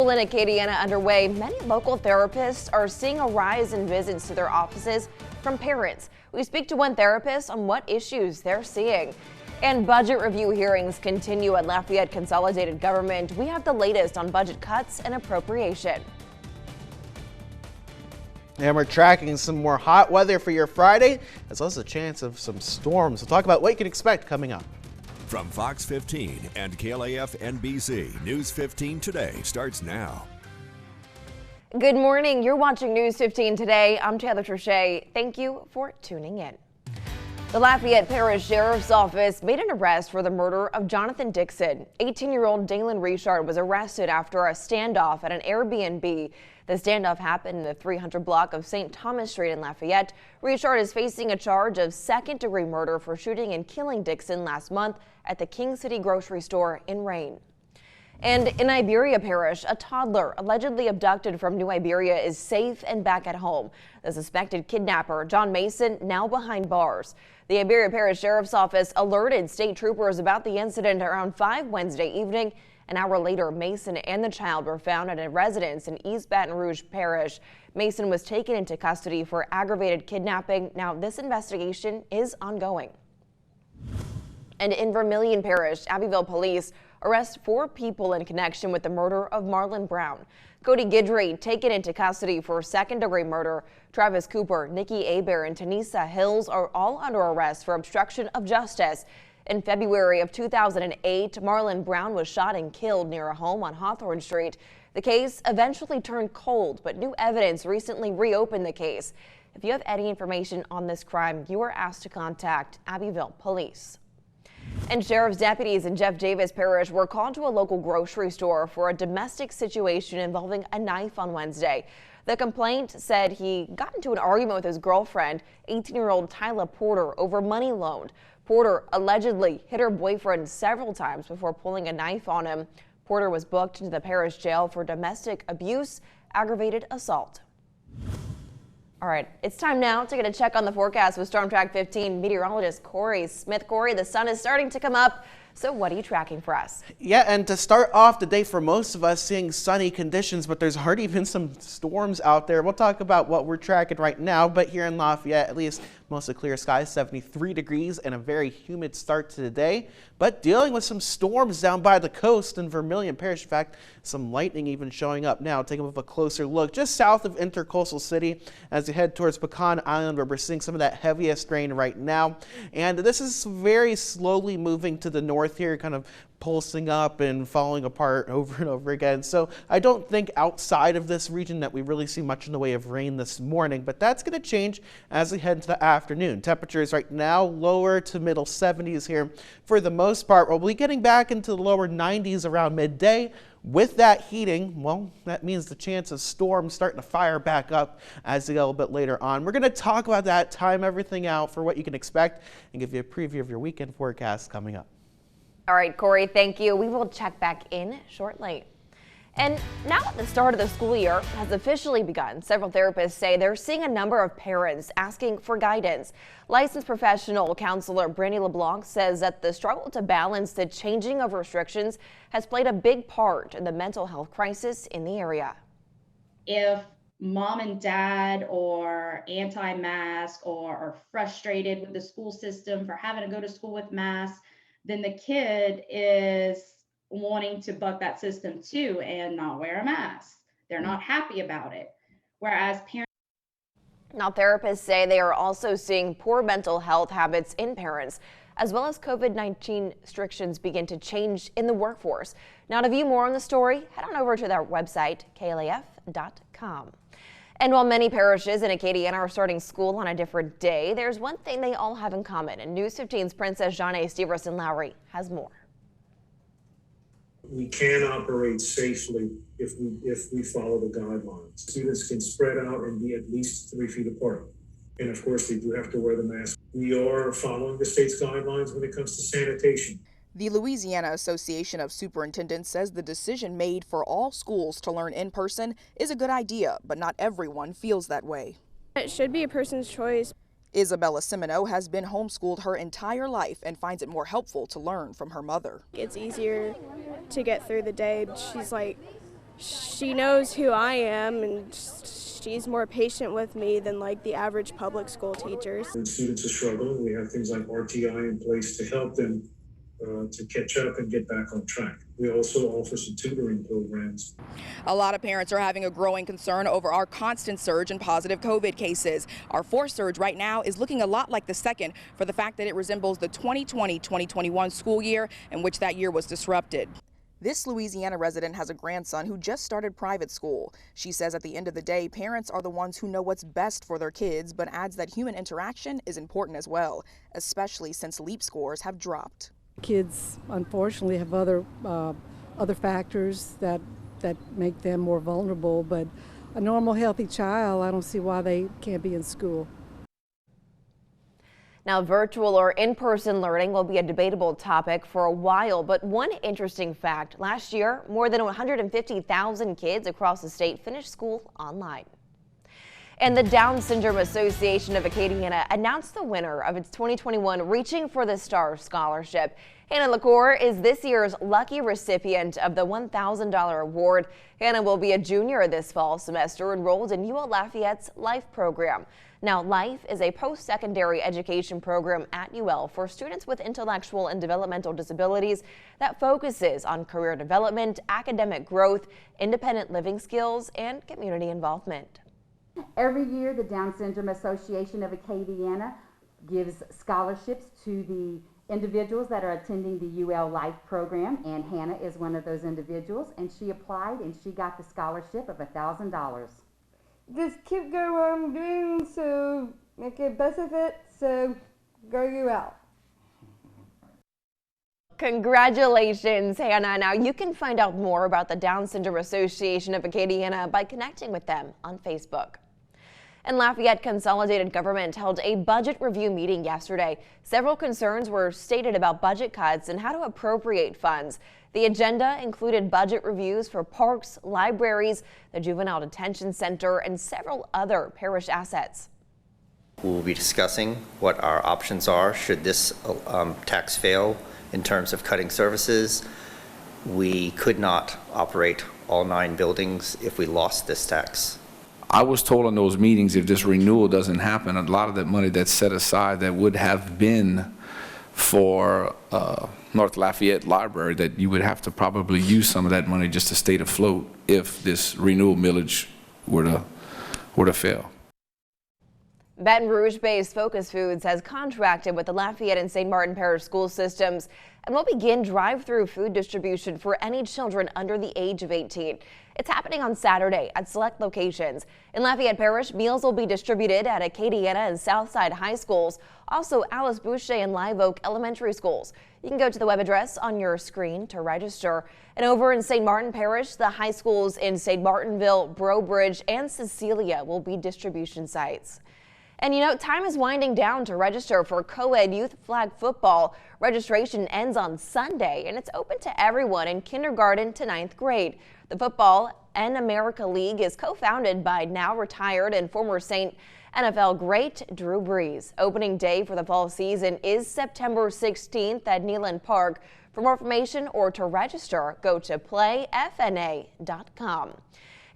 In Acadiana underway, many local therapists are seeing a rise in visits to their offices from parents. We speak to one therapist on what issues they're seeing. And budget review hearings continue at Lafayette Consolidated Government. We have the latest on budget cuts and appropriation. And we're tracking some more hot weather for your Friday, as well as a chance of some storms. We'll talk about what you can expect coming up. From Fox 15 and KLAF NBC, News 15 Today starts now. Good morning. You're watching News 15 Today. I'm Taylor Trichet. Thank you for tuning in. The Lafayette Parish Sheriff's Office made an arrest for the murder of Jonathan Dixon. 18-year-old Dalen Richard was arrested after a standoff at an Airbnb. The standoff happened in the 300 block of St. Thomas Street in Lafayette. Richard is facing a charge of second-degree murder for shooting and killing Dixon last month at the King City grocery store in Rain. And in Iberia Parish, a toddler allegedly abducted from New Iberia is safe and back at home. The suspected kidnapper, John Mason, now behind bars. The Iberia Parish Sheriff's Office alerted state troopers about the incident around 5 Wednesday evening. An hour later, Mason and the child were found at a residence in East Baton Rouge Parish. Mason was taken into custody for aggravated kidnapping. Now, this investigation is ongoing. And in Vermilion Parish, Abbeville police arrest 4 people in connection with the murder of Marlon Brown. Cody Guidry taken into custody for second-degree murder. Travis Cooper, Nikki Aber, and Tanisa Hills are all under arrest for obstruction of justice. In February of 2008, Marlon Brown was shot and killed near a home on Hawthorne Street. The case eventually turned cold, but new evidence recently reopened the case. If you have any information on this crime, you are asked to contact Abbeville Police. And sheriff's deputies in Jeff Davis Parish were called to a local grocery store for a domestic situation involving a knife on Wednesday. The complaint said he got into an argument with his girlfriend, 18-year-old Tyla Porter, over money loaned. Porter allegedly hit her boyfriend several times before pulling a knife on him. Porter was booked into the parish jail for domestic abuse, aggravated assault. All right, it's time now to get a check on the forecast with Storm Track 15 meteorologist Corey Smith. Corey, the sun is starting to come up. So what are you tracking for us? Yeah, and to start off the day for most of us, seeing sunny conditions, but there's already been some storms out there. We'll talk about what we're tracking right now, but here in Lafayette, at least mostly clear skies, 73 degrees and a very humid start to the day, but dealing with some storms down by the coast in Vermilion Parish. In fact, some lightning even showing up now. Taking a closer look just south of Intercoastal City as you head towards Pecan Island, where we're seeing some of that heaviest rain right now. And this is very slowly moving to the north here, kind of pulsing up and falling apart over and over again. So I don't think outside of this region that we really see much in the way of rain this morning, but that's going to change as we head into the afternoon. Temperatures right now lower to middle 70s here for the most part. We'll be getting back into the lower 90s around midday. With that heating, well, that means the chance of storms starting to fire back up as we go a little bit later on. We're going to talk about that, time everything out for what you can expect, and give you a preview of your weekend forecast coming up. All right, Corey, thank you. We will check back in shortly. And now that the start of the school year has officially begun, several therapists say they're seeing a number of parents asking for guidance. Licensed professional counselor Brandy LeBlanc says that the struggle to balance the changing of restrictions has played a big part in the mental health crisis in the area. If mom and dad are anti-mask or are frustrated with the school system for having to go to school with masks, then the kid is wanting to buck that system too and not wear a mask. They're not happy about it. Whereas parents. Now, therapists say they are also seeing poor mental health habits in parents, as well as COVID-19 restrictions begin to change in the workforce. Now, to view more on the story, head on over to their website, klaf.com. And while many parishes in Acadiana are starting school on a different day, there's one thing they all have in common, and News 15's Princess Janae Steverson-Lowry has more. We can operate safely if we follow the guidelines. Students can spread out and be at least 3 feet apart. And of course, they do have to wear the mask. We are following the state's guidelines when it comes to sanitation. The Louisiana Association of Superintendents says the decision made for all schools to learn in person is a good idea, but not everyone feels that way. It should be a person's choice. Isabella Semino has been homeschooled her entire life and finds it more helpful to learn from her mother. It's easier to get through the day. She knows who I am, and she's more patient with me than like the average public school teachers. When students are struggling, we have things like RTI in place to help them to catch up and get back on track. We also offer some tutoring programs. A lot of parents are having a growing concern over our constant surge in positive COVID cases. Our fourth surge right now is looking a lot like the second for the fact that it resembles the 2020-2021 school year in which that year was disrupted. This Louisiana resident has a grandson who just started private school. She says at the end of the day, parents are the ones who know what's best for their kids, but adds that human interaction is important as well, especially since LEAP scores have dropped. Kids, unfortunately, have other factors that make them more vulnerable, but a normal, healthy child, I don't see why they can't be in school. Now, virtual or in-person learning will be a debatable topic for a while, but one interesting fact, last year, more than 150,000 kids across the state finished school online. And the Down Syndrome Association of Acadiana announced the winner of its 2021 Reaching for the Stars scholarship. Hannah LaCour is this year's lucky recipient of the $1,000 award. Hannah will be a junior this fall semester enrolled in UL Lafayette's LIFE program. Now, LIFE is a post-secondary education program at UL for students with intellectual and developmental disabilities that focuses on career development, academic growth, independent living skills, and community involvement. Every year, the Down Syndrome Association of Acadiana gives scholarships to the individuals that are attending the UL Life program, and Hannah is one of those individuals, and she applied and she got the scholarship of $1,000. Just keep going what I'm doing, so make the best of it, so go UL. Congratulations, Hannah. Now, you can find out more about the Down Syndrome Association of Acadiana by connecting with them on Facebook. And Lafayette Consolidated Government held a budget review meeting yesterday. Several concerns were stated about budget cuts and how to appropriate funds. The agenda included budget reviews for parks, libraries, the Juvenile Detention Center, and several other parish assets. We will be discussing what our options are should this tax fail in terms of cutting services. We could not operate all 9 buildings if we lost this tax. I was told in those meetings, if this renewal doesn't happen, a lot of that money that's set aside that would have been for North Lafayette Library, that you would have to probably use some of that money just to stay afloat if this renewal millage were to fail. Baton Rouge-based Focus Foods has contracted with the Lafayette and St. Martin Parish school systems and will begin drive-through food distribution for any children under the age of 18. It's happening on Saturday at select locations. In Lafayette Parish, meals will be distributed at Acadiana and Southside High Schools, also Alice Boucher and Live Oak Elementary Schools. You can go to the web address on your screen to register. And over in St. Martin Parish, the high schools in St. Martinville, Brobridge, and Cecilia will be distribution sites. And you know, time is winding down to register for co-ed youth flag football. Registration ends on Sunday, and it's open to everyone in kindergarten to 9th grade. The Football and America League is co-founded by now retired and former Saint NFL great Drew Brees. Opening day for the fall season is September 16th at Neyland Park. For more information or to register, go to playfna.com.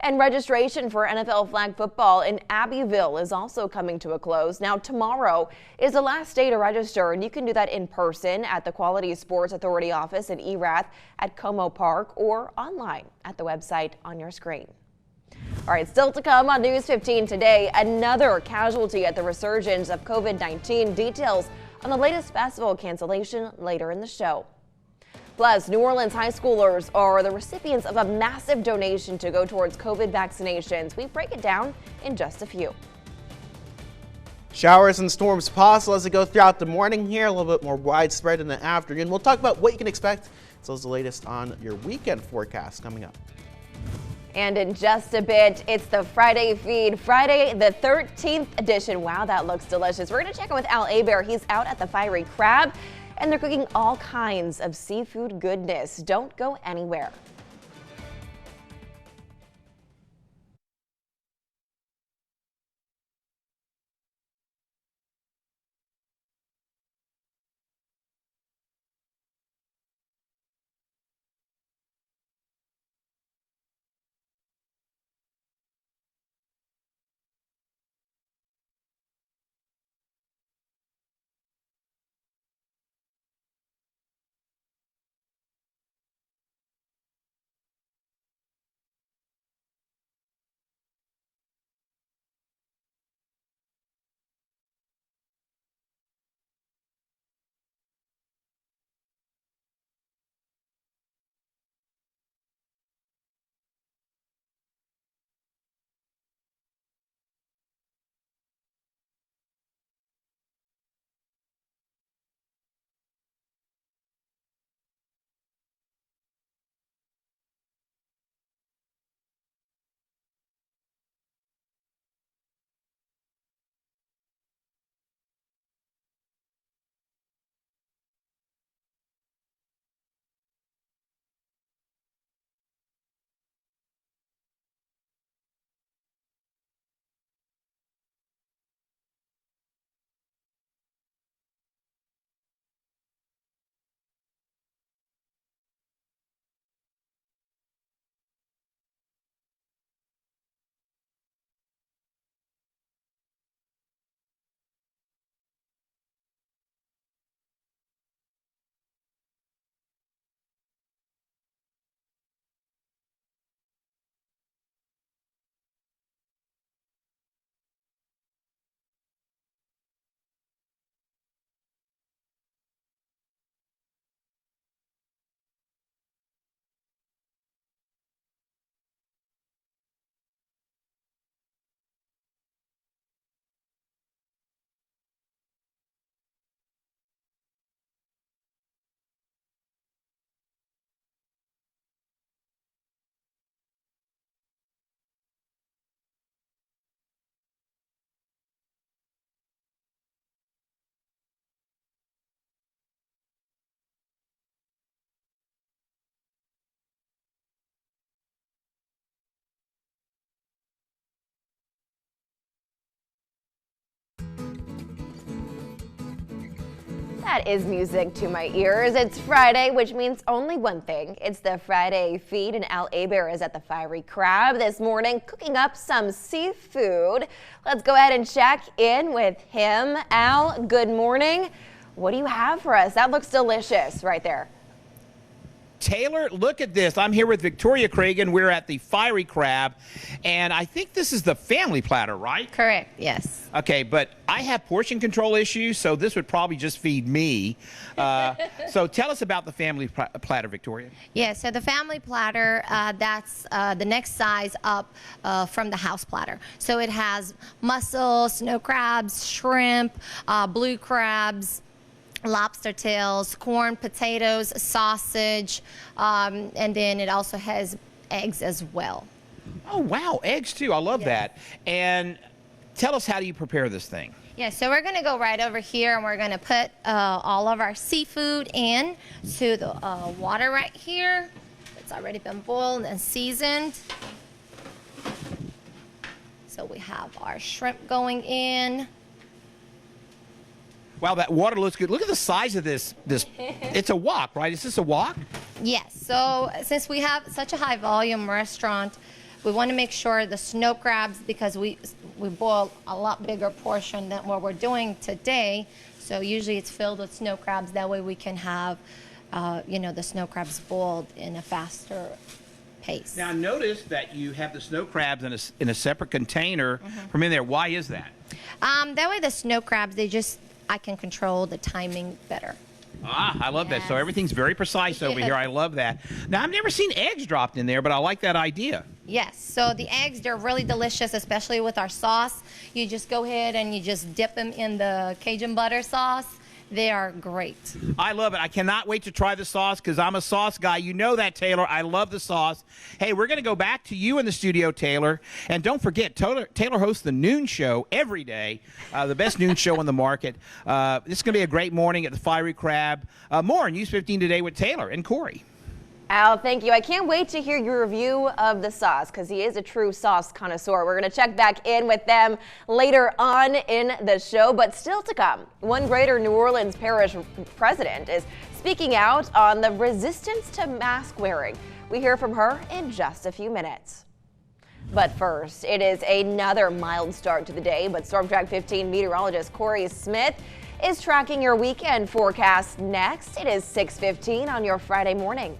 And registration for NFL flag football in Abbeville is also coming to a close. Now, tomorrow is the last day to register, and you can do that in person at the Quality Sports Authority office in Erath at Como Park or online at the website on your screen. All right, still to come on News 15 today, another casualty at the resurgence of COVID-19. Details on the latest festival cancellation later in the show. Plus, New Orleans high schoolers are the recipients of a massive donation to go towards COVID vaccinations. We break it down in just a few. Showers and storms possible as they go throughout the morning here, a little bit more widespread in the afternoon. We'll talk about what you can expect. So the latest on your weekend forecast coming up. And in just a bit, it's the Friday feed, Friday the 13th edition. Wow, that looks delicious. We're going to check in with Al Abair. He's out at the Fiery Crab, and they're cooking all kinds of seafood goodness. Don't go anywhere. That is music to my ears. It's Friday, which means only one thing. It's the Friday feed, and Al Aber is at the Fiery Crab this morning cooking up some seafood. Let's go ahead and check in with him. Al, good morning. What do you have for us? That looks delicious right there. Taylor, look at this. I'm here with Victoria Cragen. We're at the Fiery Crab, and I think this is the family platter, right? Correct, yes. Okay, but I have portion control issues, so this would probably just feed me. So tell us about the family platter, Victoria. Yeah, so the family platter, that's the next size up from the house platter. So it has mussels, snow crabs, shrimp, blue crabs, lobster tails, corn, potatoes, sausage, and then it also has eggs as well. Oh, wow, eggs too. I love that. And tell us, how do you prepare this thing? Yeah, so we're going to go right over here, and we're going to put all of our seafood in to the water right here. It's already been boiled and seasoned. So we have our shrimp going in. Wow, that water looks good. Look at the size of this. It's a wok, right? Is this a wok? Yes. So since we have such a high volume restaurant, we want to make sure the snow crabs, because we boil a lot bigger portion than what we're doing today. So usually it's filled with snow crabs. That way we can have, the snow crabs boiled in a faster pace. Now notice that you have the snow crabs in a separate container from in there. Why is that? That way the snow crabs, I can control the timing better. Ah, I love that. So everything's very precise over here. I love that. Now, I've never seen eggs dropped in there, but I like that idea. Yes. So the eggs, they're really delicious, especially with our sauce. You just go ahead and you just dip them in the Cajun butter sauce. They are great. I love it. I cannot wait to try the sauce because I'm a sauce guy. You know that, Taylor. I love the sauce. Hey, we're going to go back to you in the studio, Taylor. And don't forget, Taylor hosts the noon show every day, the best noon show on the market. This is going to be a great morning at the Fiery Crab. More on News 15 Today with Taylor and Corey. Al, thank you. I can't wait to hear your review of the sauce because he is a true sauce connoisseur. We're going to check back in with them later on in the show, but still to come. One Greater New Orleans Parish president is speaking out on the resistance to mask wearing. We hear from her in just a few minutes. But first, it is another mild start to the day, but Storm Track 15 meteorologist Corey Smith is tracking your weekend forecast next. It is 6:15 on your Friday morning.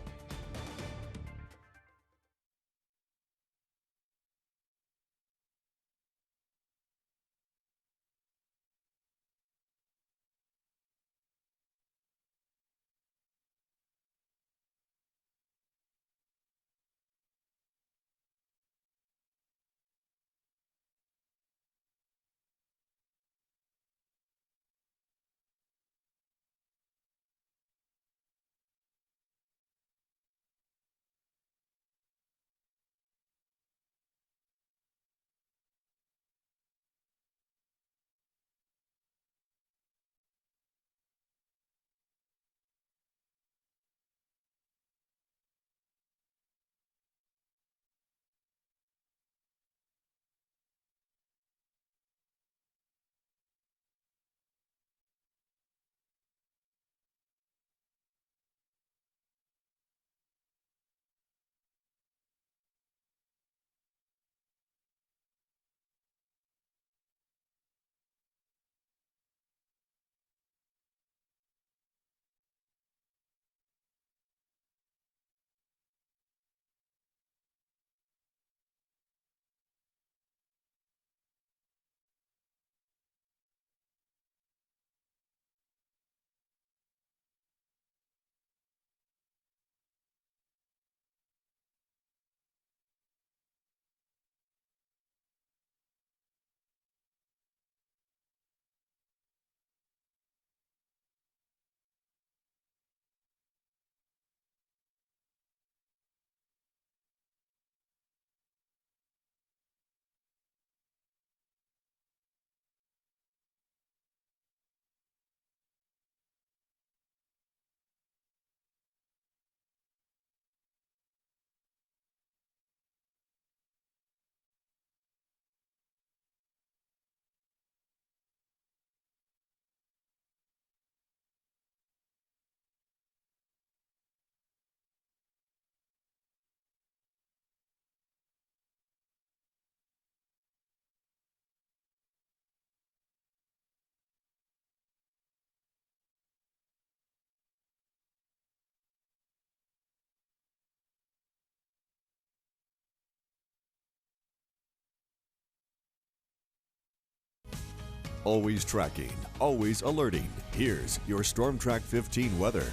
Always tracking, always alerting. Here's your Storm Track 15 weather.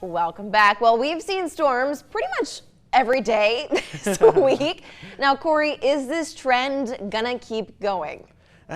Welcome back. Well, we've seen storms pretty much every day this week. Now, Corey, is this trend gonna keep going?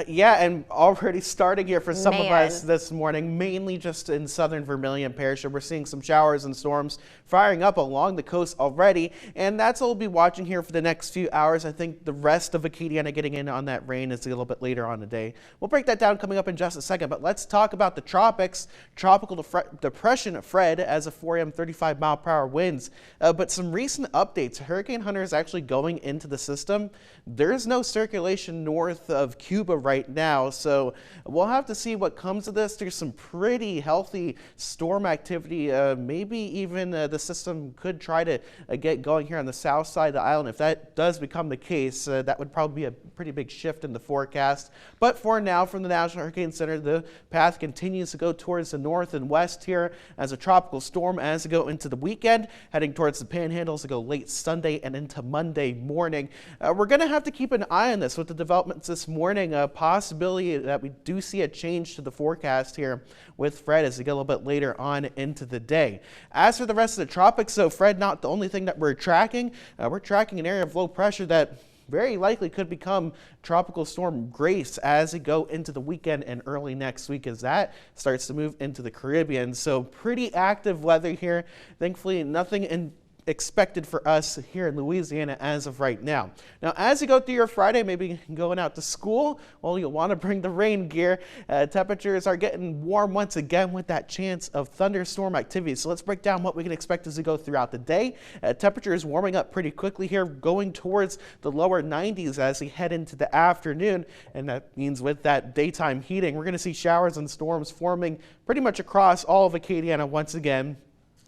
Yeah, and already starting here for some of us this morning, mainly just in southern Vermilion Parish. We're seeing some showers and storms firing up along the coast already, and that's what we'll be watching here for the next few hours. I think the rest of Acadiana getting in on that rain is a little bit later on today. We'll break that down coming up in just a second, but let's talk about the tropics. Tropical depression Fred as of 4 a.m. 35-mile-per-hour winds, but some recent updates. Hurricane Hunter is actually going into the system. There's no circulation north of Cuba right now, so we'll have to see what comes of this. There's some pretty healthy storm activity. Maybe even the system could try to get going here on the south side of the island. If that does become the case, that would probably be a pretty big shift in the forecast. But for now, from the National Hurricane Center, the path continues to go towards the north and west here as a tropical storm as we go into the weekend, heading towards the panhandles to go late Sunday and into Monday morning. We're going to have to keep an eye on this with the developments this morning. Possibility that we do see a change to the forecast here with Fred as we get a little bit later on into the day. As for the rest of the tropics, so Fred, not the only thing that we're tracking an area of low pressure that very likely could become Tropical Storm Grace as we go into the weekend and early next week as that starts to move into the Caribbean. So pretty active weather here. Thankfully, nothing expected for us here in Louisiana as of right now. Now, as you go through your Friday, maybe going out to school, well, you'll want to bring the rain gear. Temperatures are getting warm once again with that chance of thunderstorm activity. So let's break down what we can expect as we go throughout the day. Temperature is warming up pretty quickly here, going towards the lower 90s as we head into the afternoon. And that means with that daytime heating, we're going to see showers and storms forming pretty much across all of Acadiana once again.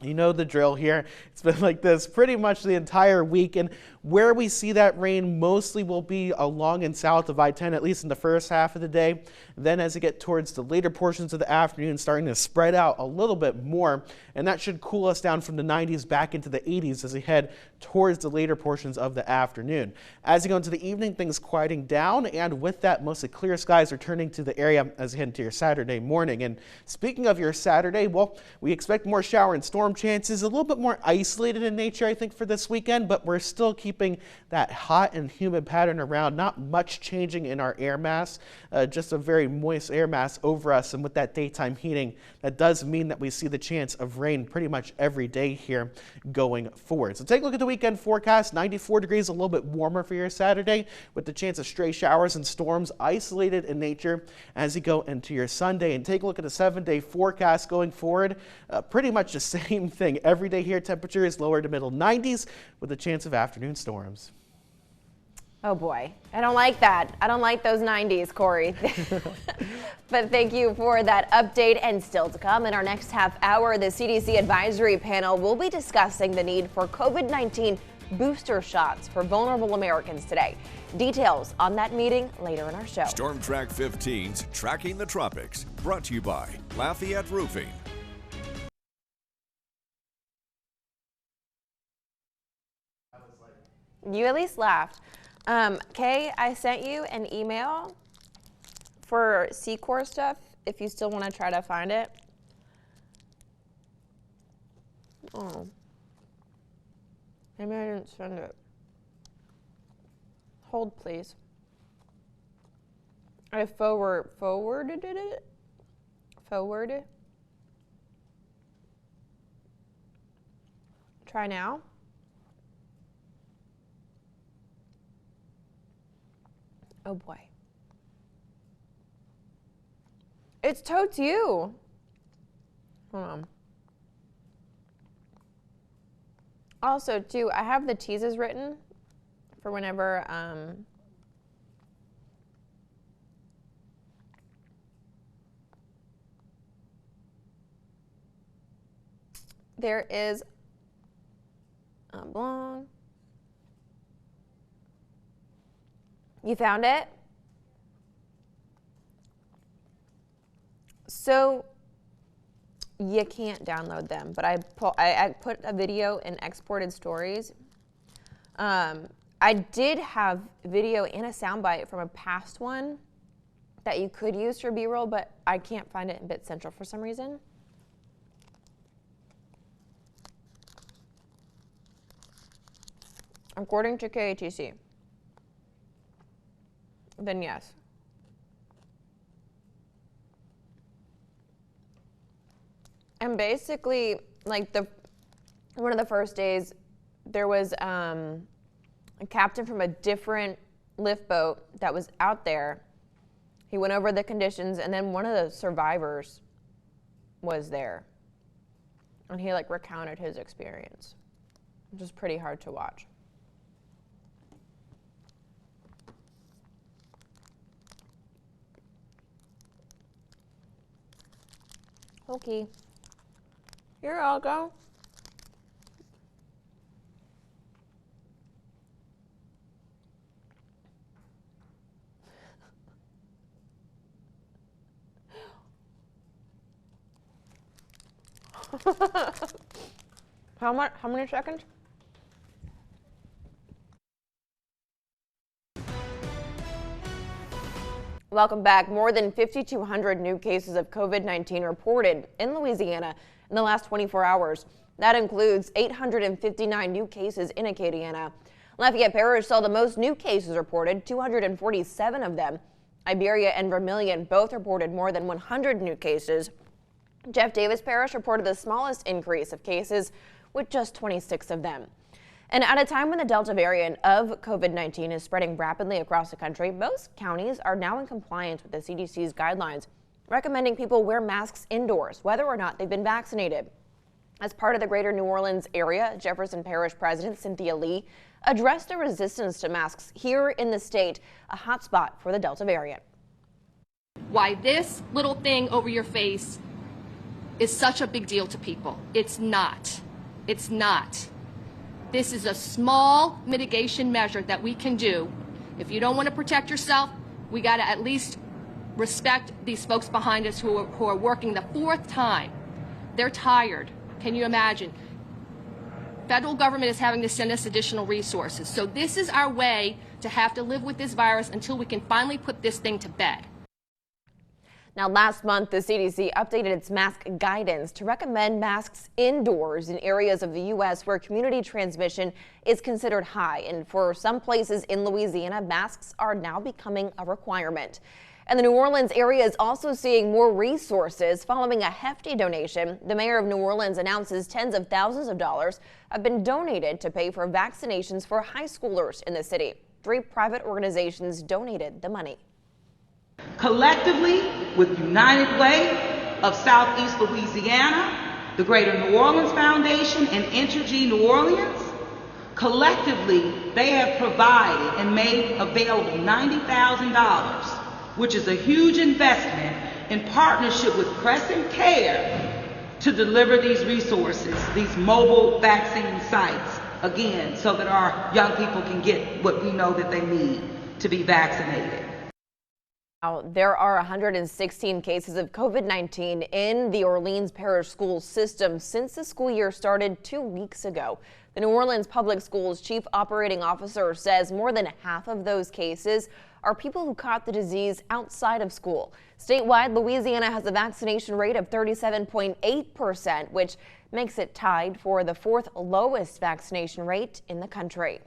You know the drill here. It's been like this pretty much the entire week, and where we see that rain mostly will be along and south of I-10, at least in the first half of the day. Then as we get towards the later portions of the afternoon, starting to spread out a little bit more, and that should cool us down from the 90s back into the 80s as we head towards the later portions of the afternoon. As you go into the evening, things quieting down, and with that, mostly clear skies returning to the area as you head into your Saturday morning. And speaking of your Saturday, well, we expect more shower and storm chances, a little bit more isolated in nature, I think, for this weekend, but we're still keeping that hot and humid pattern around. Not much changing in our air mass, just a very moist air mass over us, and with that daytime heating, that does mean that we see the chance of rain pretty much every day here going forward. So take a look at the weekend forecast. 94 degrees, a little bit warmer for your Saturday, with the chance of stray showers and storms isolated in nature as you go into your Sunday. And take a look at the 7-day forecast going forward. Pretty much the same thing. Every day here, temperature is lower to middle 90s with a chance of afternoon storms. Oh boy, I don't like that. I don't like those 90s, Corey. But thank you for that update. And still to come in our next half hour, the CDC advisory panel will be discussing the need for COVID-19 booster shots for vulnerable Americans today. Details on that meeting later in our show. Storm Track 15's Tracking the Tropics, brought to you by Lafayette Roofing. You at least laughed. Kay, I sent you an email for C-Corps stuff if you still want to try to find it. Oh. Maybe I didn't send it. Hold, please. I forwarded it. Forward. Try now. Oh boy. It's totes you. Hold on. Also, too, I have the teases written for whenever there is a blonde. You found it? So you can't download them, but I put a video in exported stories. I did have video and a soundbite from a past one, that you could use for B-roll, but I can't find it in Bit Central for some reason. According to KATC, then yes. And basically, like one of the first days, there was a captain from a different lift boat that was out there. He went over the conditions, and then one of the survivors was there, and he like recounted his experience, which is pretty hard to watch. Okay. Here, I'll go. How many seconds? Welcome back. More than 5,200 new cases of COVID-19 reported in Louisiana in the last 24 hours. That includes 859 new cases in Acadiana. Lafayette Parish saw the most new cases reported, 247 of them. Iberia and Vermilion both reported more than 100 new cases. Jeff Davis Parish reported the smallest increase of cases with just 26 of them. And at a time when the Delta variant of COVID-19 is spreading rapidly across the country, most counties are now in compliance with the CDC's guidelines, recommending people wear masks indoors, whether or not they've been vaccinated. As part of the greater New Orleans area, Jefferson Parish President Cynthia Lee addressed the resistance to masks here in the state, a hotspot for the Delta variant. Why this little thing over your face is such a big deal to people. It's not. It's not. This is a small mitigation measure that we can do. If you don't want to protect yourself, we got to at least respect these folks behind us who are working the fourth time. They're tired. Can you imagine? Federal government is having to send us additional resources. So this is our way to have to live with this virus until we can finally put this thing to bed. Now, last month, the CDC updated its mask guidance to recommend masks indoors in areas of the U.S. where community transmission is considered high. And for some places in Louisiana, masks are now becoming a requirement. And the New Orleans area is also seeing more resources following a hefty donation. The mayor of New Orleans announces tens of thousands of dollars have been donated to pay for vaccinations for high schoolers in the city. 3 private organizations donated the money. Collectively, with United Way of Southeast Louisiana, the Greater New Orleans Foundation, and Entergy New Orleans, collectively, they have provided and made available $90,000, which is a huge investment in partnership with Crescent Care to deliver these resources, these mobile vaccine sites, again, so that our young people can get what we know that they need to be vaccinated. Now, there are 116 cases of COVID-19 in the Orleans Parish school system since the school year started 2 weeks ago. The New Orleans Public Schools Chief Operating Officer says more than half of those cases are people who caught the disease outside of school. Statewide, Louisiana has a vaccination rate of 37.8%, which makes it tied for the 4th lowest vaccination rate in the country.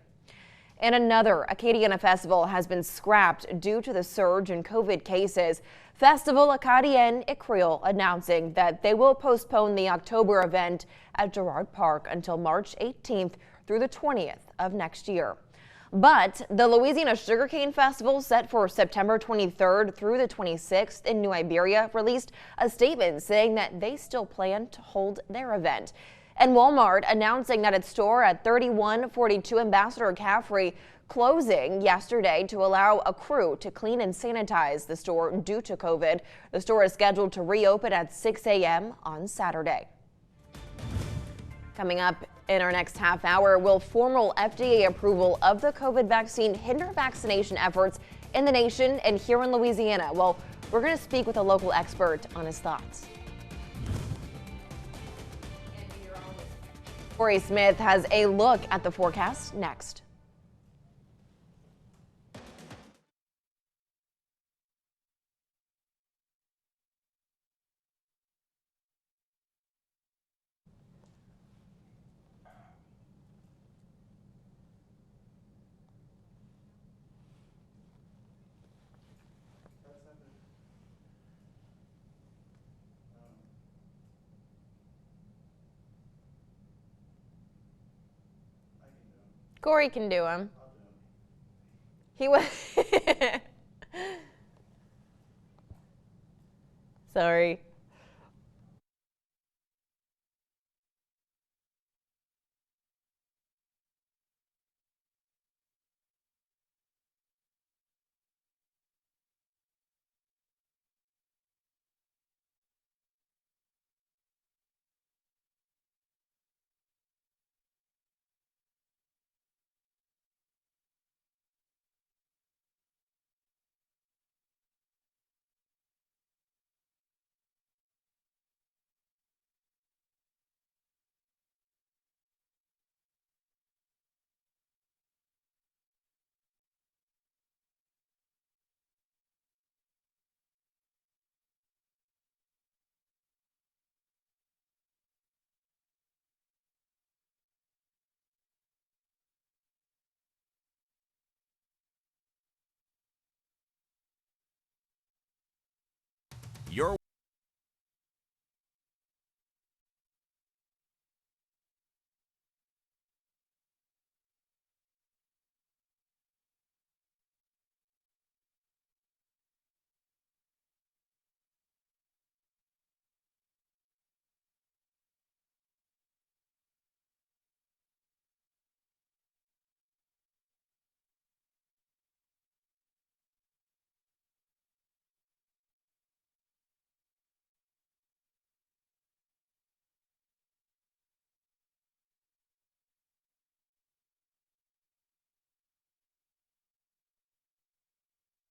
And another Acadiana festival has been scrapped due to the surge in COVID cases. Festival Kadn announcing that they will postpone the October event at Girard Park until March 18th through the 20th of next year. But the Louisiana Sugarcane Festival, set for September 23rd through the 26th in New Iberia, released a statement saying that they still plan to hold their event. And Walmart announcing that its store at 3142 Ambassador Caffrey closing yesterday to allow a crew to clean and sanitize the store due to COVID. The store is scheduled to reopen at 6 a.m. on Saturday. Coming up in our next half hour, will formal FDA approval of the COVID vaccine hinder vaccination efforts in the nation and here in Louisiana? Well, we're going to speak with a local expert on his thoughts. Corey Smith has a look at the forecast next. Corey can do them. He was. Sorry. Your